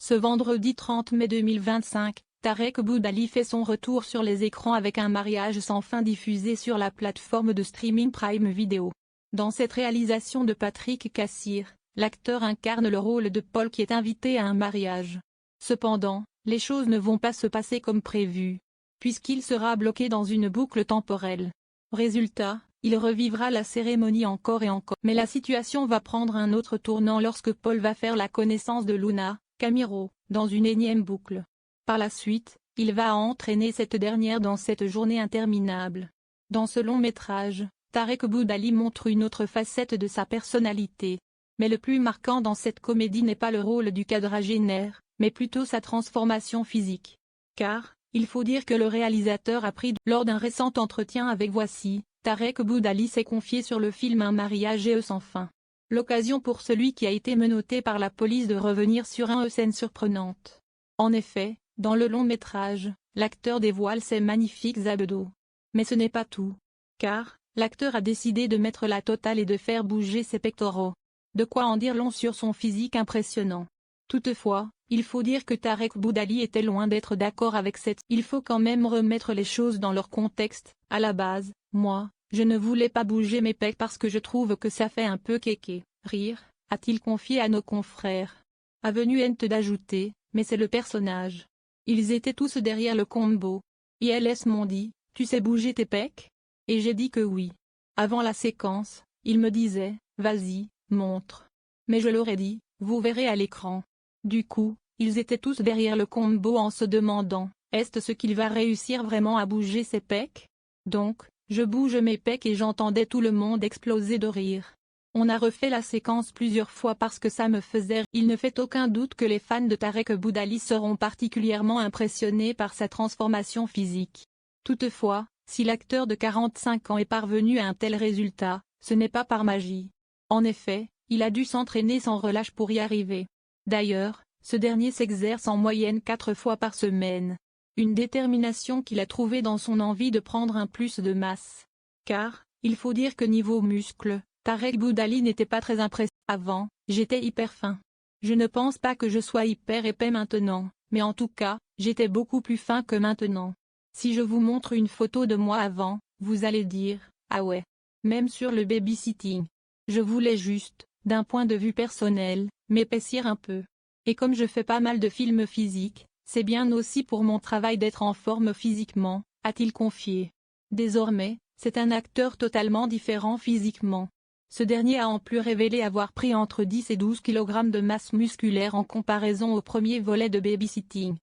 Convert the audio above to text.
Ce vendredi 30 mai 2025, Tarek Boudali fait son retour sur les écrans avec un mariage sans fin diffusé sur la plateforme de streaming Prime Video. Dans cette réalisation de Patrick Cassir, l'acteur incarne le rôle de Paul qui est invité à un mariage. Cependant, les choses ne vont pas se passer comme prévu, puisqu'il sera bloqué dans une boucle temporelle. Résultat, il revivra la cérémonie encore et encore. Mais la situation va prendre un autre tournant lorsque Paul va faire la connaissance de Luna Camiro, dans une énième boucle. Par la suite, il va entraîner cette dernière dans cette journée interminable. Dans ce long métrage, Tarek Boudali montre une autre facette de sa personnalité. Mais le plus marquant dans cette comédie n'est pas le rôle du quadragénaire, mais plutôt sa transformation physique. Car, il faut dire que le réalisateur a pris lors d'un récent entretien avec Voici, Tarek Boudali s'est confié sur le film Un mariage et sans fin. L'occasion pour celui qui a été menotté par la police de revenir sur une scène surprenante. En effet, dans le long métrage, l'acteur dévoile ses magnifiques abdos. Mais ce n'est pas tout. Car, l'acteur a décidé de mettre la totale et de faire bouger ses pectoraux. De quoi en dire long sur son physique impressionnant. Toutefois, il faut dire que Tarek Boudali était loin d'être d'accord avec cette. Il faut quand même remettre les choses dans leur contexte. À la base, moi, je ne voulais pas bouger mes pecs parce que je trouve que ça fait un peu kéké. Rire, a-t-il confié à nos confrères. Avenue Ent d'ajouter, mais c'est le personnage. Ils étaient tous derrière le combo. ILS m'ont dit, tu sais bouger tes pecs? Et j'ai dit que oui. Avant la séquence, il me disait, vas-y, montre. Mais je leur ai dit, vous verrez à l'écran. Du coup, ils étaient tous derrière le combo en se demandant, est-ce qu'il va réussir vraiment à bouger ses pecs? Donc, je bouge mes pecs et j'entendais tout le monde exploser de rire. On a refait la séquence plusieurs fois parce que ça me faisait rire. Il ne fait aucun doute que les fans de Tarek Boudali seront particulièrement impressionnés par sa transformation physique. Toutefois, si l'acteur de 45 ans est parvenu à un tel résultat, ce n'est pas par magie. En effet, il a dû s'entraîner sans relâche pour y arriver. D'ailleurs, ce dernier s'exerce en moyenne 4 fois par semaine. Une détermination qu'il a trouvée dans son envie de prendre un plus de masse. Car, il faut dire que niveau muscles, Tarek Boudali n'était pas très impressionnant. Avant, j'étais hyper fin. Je ne pense pas que je sois hyper épais maintenant, mais en tout cas, j'étais beaucoup plus fin que maintenant. Si je vous montre une photo de moi avant, vous allez dire, ah ouais. Même sur le babysitting. Je voulais juste, d'un point de vue personnel, m'épaissir un peu. Et comme je fais pas mal de films physiques, c'est bien aussi pour mon travail d'être en forme physiquement, a-t-il confié. Désormais, c'est un acteur totalement différent physiquement. Ce dernier a en plus révélé avoir pris entre 10 et 12 kg de masse musculaire en comparaison au premier volet de Babysitting.